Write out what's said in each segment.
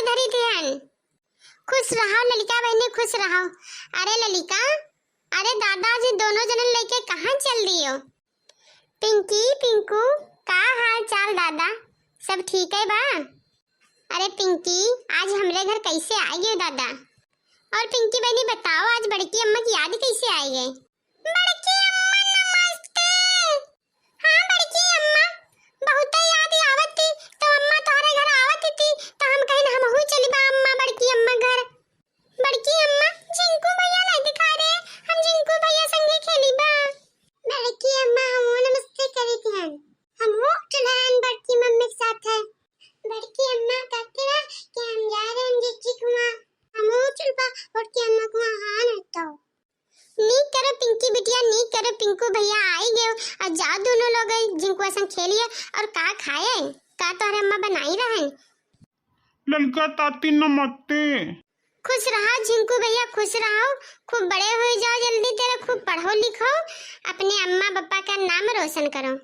धरी थी हन। खुश रहो ललिका बहनी, खुश रहो। अरे ललिका, अरे दादाजी दोनों जने लेके कहाँ चल रही हो? पिंकी, पिंकू, का हाल चाल दादा? सब ठीक है बा? अरे पिंकी, आज हमरे घर कैसे आई गए दादा? और पिंकी बहनी बताओ, आज बड़की अम्मा की याद कैसे आई गई? बड़की अम्मा नमस्ते। हाँ बड़की अम्मा, बहुत याद आवत थी, तो अम्मा तुम्हारे घर आवत थी, तो हम कहीं हमहू चली बा अम्मा बड़की अम्मा घर। बड़की अम्मा, जिंकू भैया नहीं दिखा रहे, हम जिंकू भैया संगे खेली बा। बड़की अम्मा हमहू नमस्ते करी थी, हमहू चलन बड़की मम्मी के साथ है। बड़की अम्मा कहते ना कि हम जा रहे हैं जिज्जी को वहाँ, हमहू चलबा बड़की अम्मा को वहाँ न तो। नी करे पिंकी बिटिया, नी करे पिंकू भैया आई गए और जा दोनों लोग जिनको संग खेलिए और का खाए, का तोहरे अम्मा बनाई रहन। ललका ताती नमस्ते। खुश रहो जिंकू भैया, खुश रहो, खूब बड़े हो जाओ जल्दी, तेरे खूब पढ़ो लिखो, अपने अम्मा पापा का नाम रोशन करो।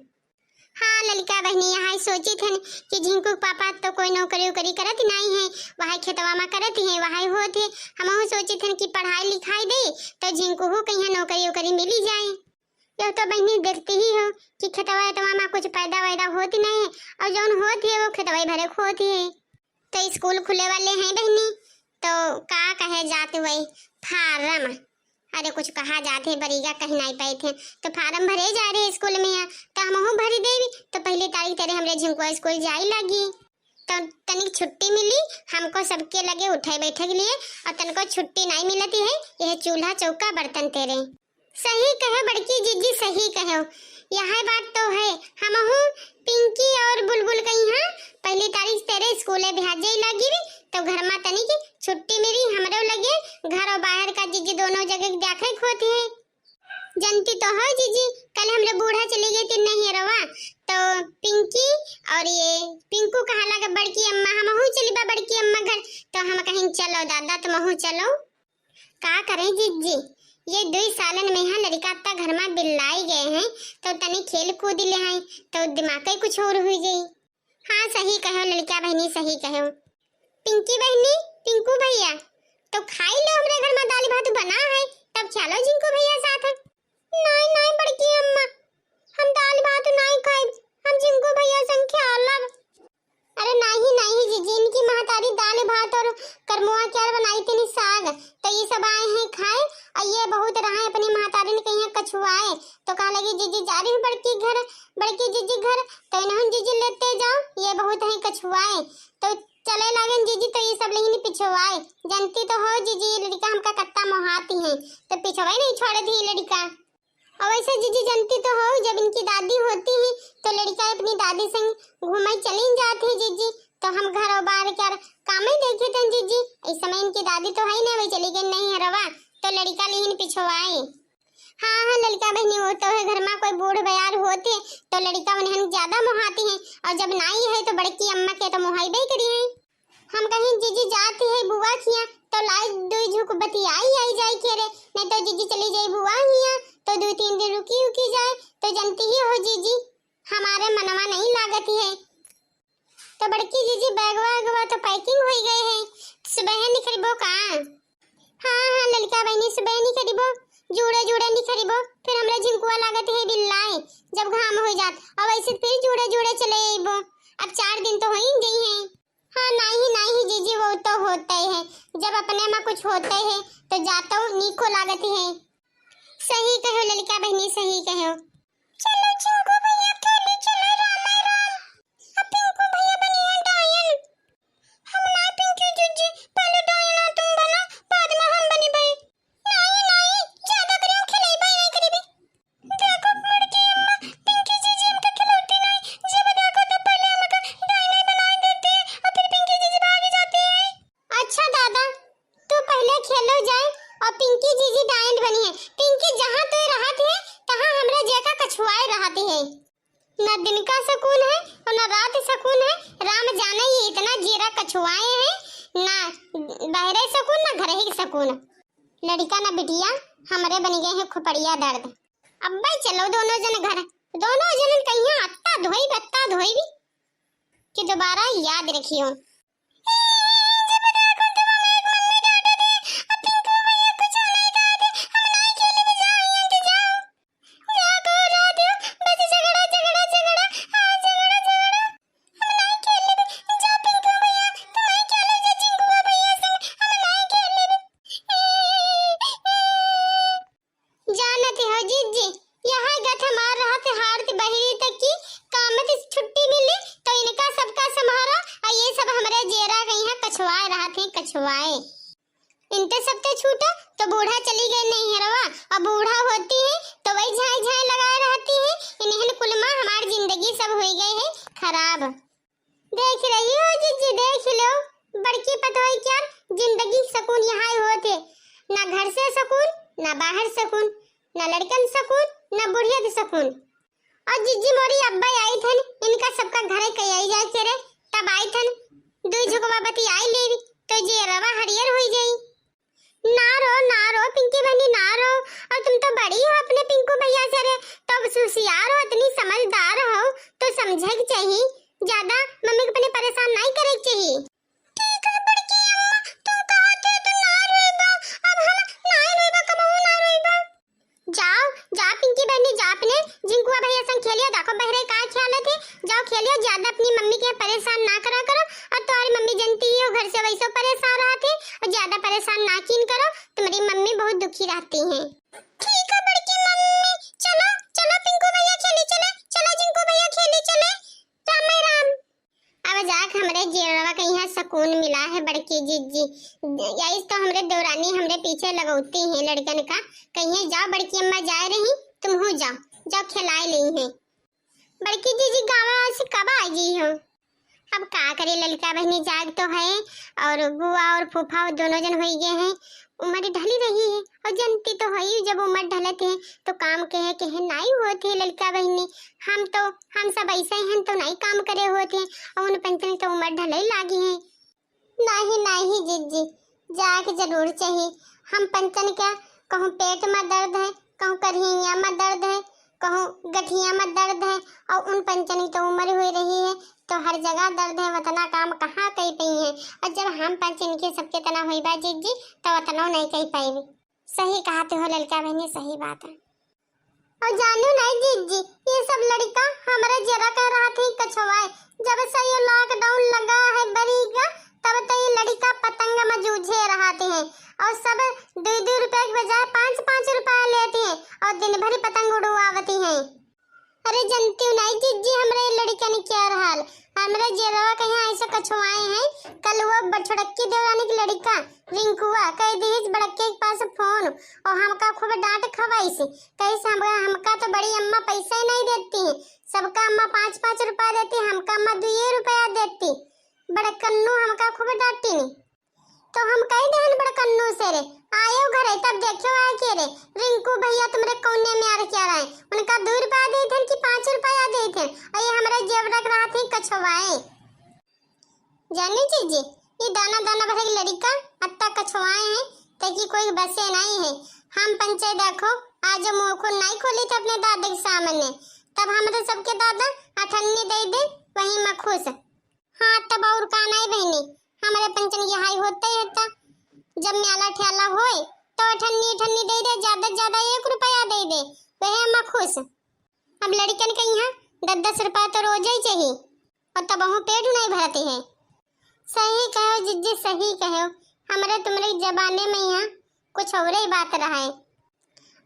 हाँ ललिका बहनी, यहाँ सोची थे कि झिंकू पापा तो कोई नौकरी उकरी करत नहीं है, वहाँ खेतवा में करत है, वहाँ होते हम सोचे थे कि पढ़ाई लिखाई दे तो झिंकू हो कहीं नौकरी उकरी मिली जाए। यह तो बहनी देखती ही हो कि खेतवा में कुछ पैदा वैदा होती नहीं है, और जौन होती है वो खेतवा भरे होती है। तो स्कूल खुले वाले हैं बहनी, तो का कहे जाते हुए फार्म, अरे कुछ कहा जाते बरीगा कहीं नहीं पाए थे, तो फार्म भरे जा रहे स्कूल में है, तो हम भरी देवी, तो पहली तारीख तेरे हमरे झिंकुआ स्कूल जाई लगी, तो तनिक छुट्टी मिली हमको, सबके लगे उठे बैठे के लिए, और तनको छुट्टी नहीं मिलती है, यह चूल्हा चौका बर्तन तेरे। सही कहे बड़की जिज्जी, सही कहो, यह बात तो है। हमहू पिंकी और बुलबुल कहीं हाँ पहली तारीख तेरे स्कूले भेजे लगी, तो घर में तनिक छुट्टी मिली, हमरो लगे घर और बाहर का जिज्जी दोनों जगह देखे होती है। जनती तो हो जिज्जी, कल हमरे बूढ़ा चली गई थी नहीं रवा, तो पिंकी और ये पिंकू कहा लगा बड़की अम्मा हमहू चली बा बड़की अम्मा घर, तो हम कहीं चलो दादा तुमहू चलो। का करें जिज्जी, ये 2 सालन में है लड़का तक घर में बिल्लाई गए हैं, तो तनी खेल कूद ले हैं, तो दिमाग ही कुछ और हुई गई। हाँ सही कहो लड़का बहनी, सही कहो। पिंकी बहनी, पिंकू भैया, तो खाई लो, हमरे घर में दाल भात बना है, तब चलो जिंकू भैया साथ। नहीं नहीं बड़की अम्मा, हम दाल भात नहीं खाए, हम जिंकू भैया संग खेलब। अरे नहीं नहीं जीजी, इनकी महतारी दाल भात और करमुआ क्या बनाई थी साग, तो ये सब आए हैं खाए, और ये बहुत रहा अपनी महतारी ने कहीं कछुआए, तो कहा लगी जीजी जा रही हूँ बड़की घर, बड़की जीजी घर, तो इन्होंने जीजी लेते जाओ, ये बहुत है कछुआए, तो चले लगन जीजी, तो ये सब लेकिन पिछवाए। जनती तो हो जीजी, लड़का हमका कत्ता मोहाती है, तो पिछवाई नहीं छोड़े थी लड़का। और वैसे जीजी जनती तो हो, जब इनकी दादी होती है तो लड़का अपनी दादी संग घूमे चली जाती है जीजी, तो हम घर और बाहर क्या काम ही देखे थे जीजी। इस समय इनकी दादी तो है ना, वही चली गई नहीं है रवा, तो लड़का लेकिन पिछवाए। हाँ हाँ लड़का बहनी, वो तो है घर में कोई बूढ़ बयार होते तो लड़का उन्हें ज्यादा मोहाती है, और जब नहीं है तो बड़की अम्मा के तो मोहाइबे करी है। हम कहीं जीजी जाती है बुआ किया, तो लाई 2 झुक बतियाई आई जाए के रे, नहीं तो जीजी चली जाए बुआ हिया, तो 2-3 दिन रुकी जाए, तो जनती ही हो जीजी हमारे मनवा नहीं लागत है। तो बड़की जीजी बैगवा तो पैकिंग हो गए है, सुबह निकलबो का? हाँ हाँ लड़का बहनी, सुबह निकलबो, जुड़े जुड़े निकलबो, फिर हमरे झिंकुआ लागत है बिल्लाए, जब घाम हो जात, और वैसे फिर जुड़े जुड़े चले आइबो, अब 4 दिन तो हो ही गई है। हाँ नहीं नहीं जीजी, वो तो होता ही है, जब अपने में कुछ होते है तो जाता हूँ नीको लागत है। सही कहो ललिका बहनी, सही कहो। चलो जिंकू भैया खेली चलो, राम राम। अब पिंकू भैया बनिए डायन, हम ना पिंकी जीजी, पहले डायन तुम बनो, बाद में हम बनी भाई। नहीं नहीं ज्यादा करियो, खेले भाई नहीं करी भी। देखो लड़की अम्मा, पिंकी जीजी हमको खिलाती नहीं, जब देखो तो पहले हमको डायन बना देती है, और फिर पिंकी जीजी भाग जाती है। अच्छा दादा, तू पहले खेलो जाए और पिंकी जीजी डायन बनी है। पिंकी जहाँ तू रहती है तहाँ हमरा जेका कछुआए रहती है, न दिन का सुकून है और न रात सुकून है, राम जाने ही इतना जीरा कछुआए हैं, ना बाहरे सुकून ना घर ही सुकून। लड़का ना बिटिया हमरे बन गए हैं खुपड़िया दर्द। अब भाई चलो दोनों जन घर, दोनों जन कहीं अत्ता धोई बत्ता धोई भी कि दोबारा याद रखियो। जब कछवाए रहा थे कछवाए। इनते सबते छूटा तो बूढ़ा चली गई नहीं हरवा, और बूढ़ा होती है तो वही झाई झाई लगाए रहती है। इन्हें कुलमा हमारी जिंदगी सब हो गई है खराब। देख रही हो जिज्जी, देख लो बड़की पतोई क्या जिंदगी सुकून यहाँ होते, ना घर से सुकून, ना बाहर सुकून, ना लड़कन सुकून, ना बुढ़िया सुकून। और जिज्जी मोरी अब्बा आई थन, इनका सबका घरे कई जाए तेरे, तब आई थन दुई झुकवा बती आई लेवी तो जे रवा हरियर हुई गई। ना रो पिंकी बहनी ना रो, और तुम तो बड़ी हो अपने पिंकू भैया से रे, तो अब सुसियार हो, इतनी समझदार हो तो समझे के चाहिए, ज्यादा मम्मी को अपने परेशान नहीं करे के चाहिए। ठीक है बड़की अम्मा, तू कहते तो ना रोइबा, अब हम नहीं रोइबा, कबहू ना रोइबा। जाओ जा पिंकी बहनी, जा अपने जिंकुआ भैया संग खेलियो, देखो बहरे का ख्याल है, जाओ खेलियो, ज्यादा अपनी मम्मी के परेशान ना करा करो। और तुम्हारी मम्मी जानती हो घर से वैसे परेशान रहती, और ज्यादा परेशान ना कीन करो, तुम्हारी मम्मी बहुत दुखी रहती हैं। ठीक है बड़की मम्मी, चलो चलो पिंकू भैया खेली चले, चलो जिंकू भैया खेली चले, राम राम। अब जाक हमरे जेरवा के यहाँ सुकून मिला है बड़की जिज्जी, यही तो हमरे दौरानी हमरे पीछे लगौती हैं लड़कन का। कहीं जाओ बड़की अम्मा जा रही, तुम हो जाओ, जाओ खिलाए ली हैं। बड़की जीजी गाँव से कब आई हो? अब का करे ललिता बहनी, जाग तो है, और बुआ और फूफा दोनों जन हो गए हैं, उम्र ढली रही है, और जनती तो है जब उम्र ढलते हैं तो काम के नहीं होते है ललिता बहनी। हम सब ऐसे हैं तो नहीं काम करे होते हैं, और उन पंचन तो उम्र ढले लागी है। नहीं जिज्जी, जाग जरूर चाहिए। हम पंचन क्या कहूँ पेट में दर्द है, कहूँ करहिया में दर्द है, कहूँ गठिया में दर्द है, और उन पंचन तो उम्र हो रही है तो हर जगह दर्द है, वतना काम कहाँ कही पई है। और जब हम पंचन के सबके तना हुई बा जिज्जी तो वतना नहीं कही पाई। सही कहते हो ललका बहनी, सही बात है। और जानू नहीं जिज्जी, ये सब लड़का हमारे जरा कह रहा थी कछवाए, जब से ये लॉकडाउन लगा है बरी का, तब तो ये लड़का पतंग में जूझे रहते हैं, और सब 2-2 रुपए के बजाय 5-5 रुपया लेते हैं, और दिन भर पतंग उड़वाती हैं। अरे जनती नहीं जिज्जी, हमरे लड़का ने क्या हाल, हमरे जेरवा कहीं ऐसा कछवाए हैं। कल वो बछड़क्की देवरानी की लड़का रिंकुआ कह दीज बड़के के पास फोन, और हमका खूब डांट खवाई से, कैसे हमका तो बड़ी अम्मा पैसा ही नहीं देती है, सबका अम्मा 5-5 रुपया देती, हमका अम्मा 2 रुपया देती। बड़कन्नू हमका खूब डांटी नहीं, तो हम कह देन बड़कन्नू से रे आयो घरे, तब देखो आके रे रिंकू भैया तुम्हारे कोने में आ क्या रहे, उनका 2 रुपया दे थे कि 5 रुपया दे थे, और ये हमारे जेब रख रहा थे कछवाए। जानी जीजी, ये दाना दाना भरे लड़का अत्ता कछवाए हैं, ताकि कोई बसे नहीं है। हम पंचायत देखो आज मुंह को नहीं खोली थे अपने दादा के सामने, तब हमारे सबके दादा अठन्नी दे वही में खुश। हाँ तब और का नहीं बहनी, हमारे पंचन की हाई होता ही होता, जब म्याला ठेला होए तो अठन्नी दे, ज्यादा 1 रुपया दे, वह मैं खुश। अब लड़कन के यहाँ 10-10 रुपया तो रोज ही चाहिए, और तब वहाँ पेट नहीं भरते हैं। सही कहो जिज्जी, सही कहो, हमारे तुम्हारे जमाने में यहाँ कुछ और ही बात रहा है।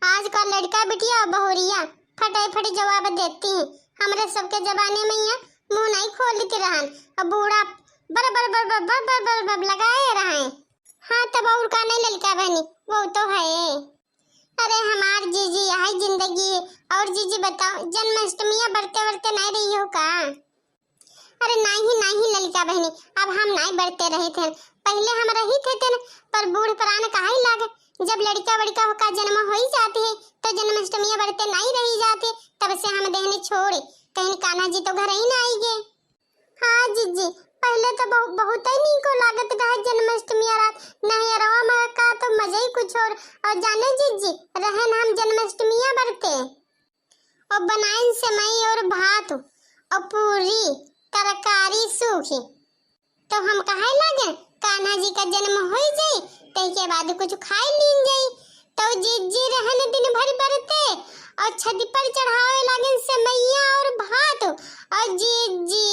आज का लड़का बिटिया बहुरिया फटाफट जवाब देती हैं, हमारे सबके जमाने में यहाँ मुंह नहीं खोलती रहन, और बूढ़ा बर लगाए रहे। हाँ तब और का नहीं ललका बहनी, वो तो है। अरे हमार जीजी यही जिंदगी है। और जीजी बताओ जन्माष्टमियाँ बढ़ते नहीं रही हो का? अरे नहीं ललका बहनी, अब हम नहीं बढ़ते रहे थे, पहले हम रही थे पर बूढ़ पुरान कहा ही लागे, जब लड़का का जन्म हो ही जाती है तो जन्माष्टमियाँ बढ़ते नहीं रही जाती, तब से हम देहने छोड़े, कहीं कान्हा जी तो घर ही ना आई गए। हाँ जीजी, पहले तो बहुत ही नहीं को लागत रहा जन्माष्टमी रात, नहीं रवा में का तो मजा ही कुछ और जाने जीजी रहन हम जन्माष्टमियाँ बढ़ते, और बनाए सेवई और भात और पूरी तरकारी सूखी, तो हम कहे लगे कान्हा जी का जन्म हो जाए ते के बाद कुछ खाए लीन जाए, तो जीजी रहने दिन भर बढ़ते और छत पर चढ़ावे लगे सेवैया और भात, और जीजी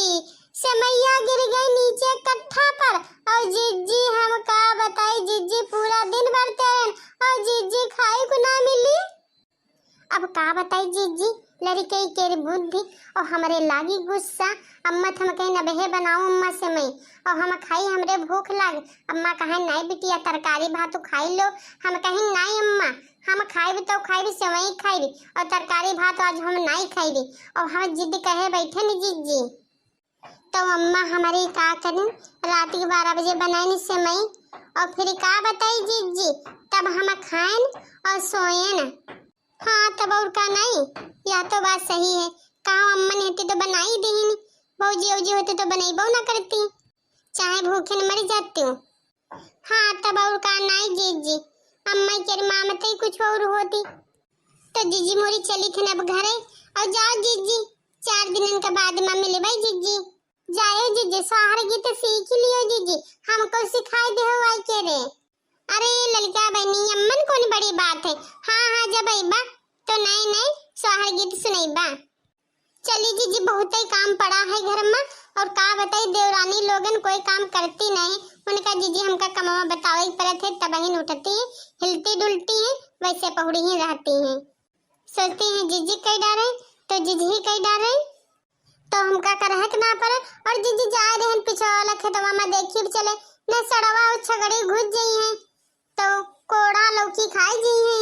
सेवैया गिर गई नीचे कट्ठा पर, और जीजी हम का बताई जीजी पूरा दिन बढ़ते रहे और जीजी खाए को ना मिली। अब का बताई जीजी लड़के के बुद्धि और हमरे लागी गुस्सा। अम्मा थम कहीं नबहे बनाऊं अम्मा से मैं और हम खाई, हमरे भूख लागे। अम्मा कहे नहीं बिटिया तरकारी भात खाई लो। हम कहीं नहीं अम्मा, हम खाइब तो खाइब सेवई खाइब और तरकारी भात आज हम नहीं खाइब। और हम जिद कहे बैठे न जिज्जी। तो अम्मा हमारी का करें, रात के 12 बजे बनाए सेवई और फिर का बताई जिज्जी, तब हम खाएं और सोएं। हाँ तब और का नहीं, यह तो बात सही है। कहा अम्मा ने होती तो बनाई दी, भौजी औजी होते तो बनाई ना करती, चाहे भूखे न मर जाती हूँ। हाँ तब और का नहीं जिज्जी, अम्मा के मामते ही कुछ और होती। तो जिज्जी मोरी चली थी अब घरे। और जाओ जिज्जी, 4 दिन के बाद माँ मिले भाई जिज्जी। जाओ जिज्जी, सोहर गीत सीख लियो जिज्जी, हमको सिखाई दे हो आई के रे। अरे लड़का बहनी अम्मन कौन बड़ी बात है। हाँ हाँ जब आईबा तो नए नए सोहर गीत सुनाईबा। चली जीजी बहुत ही काम पड़ा है घर में। और का बताई देवरानी लोगन कोई काम करती नहीं। उनका जीजी हमका कमावा बतावे परत है, तब ही उठती है, हिलती डुलती है, वैसे पहुड़ी ही रहती है। सोचती है जीजी कई डारे तो जीजी ही कई डारे, तो हमका करहक ना पड़े। और जीजी जा रहे हैं पिछवाला खेतवा में देखी चले न सड़वा और छगड़ी घुस गई है तो कोड़ा लौकी खाई गई है।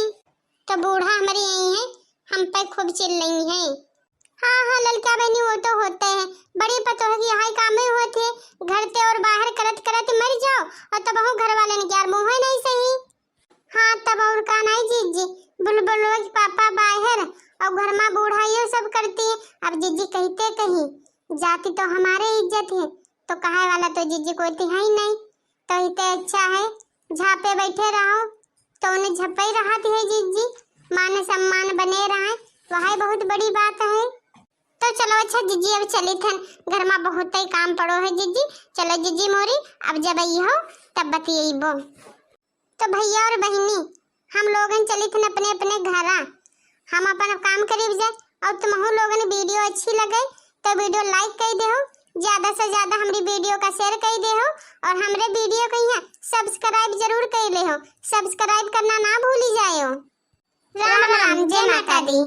तो बूढ़ा हमारी यही है, हम पे खूब चिल्ल रही है। हाँ हाँ लड़का बहनी वो तो होते हैं, बड़ी पतोह की यहाँ काम में होते घर से और बाहर करत करत मर जाओ और तब हम घर वाले ने क्या मुँह है नहीं सही। हाँ तब और का नहीं जीजी, बुलबुल पापा बाहर और घर में बूढ़ा ये सब करती है। अब जीजी कहते कहीं जाति तो हमारे इज्जत है, तो कहे वाला तो जीजी कोई है ही नहीं। तो इतने अच्छा है झापे बैठे रहो तो उन्हें झपई रहती है जीजी, मान सम्मान बने रहे, वह बहुत बड़ी बात है। तो चलो अच्छा जीजी अब चली थन, घर में बहुत ही काम पड़ो है जीजी। चलो जीजी मोरी अब जब आई हो तब बतियेबो। तो भैया और बहनी हम लोगन चली थन अपने अपने घरा, हम अपन काम करीब जाए। और तुमहु लोगन वीडियो अच्छी लगे तो वीडियो लाइक कर दे हो, ज्यादा से ज्यादा हमारी वीडियो का शेयर कर दे हो और हमारे वीडियो को यहाँ सब्सक्राइब जरूर कर ले हो। सब्सक्राइब करना ना भूली जाए हो। राम राम, जय माता दी।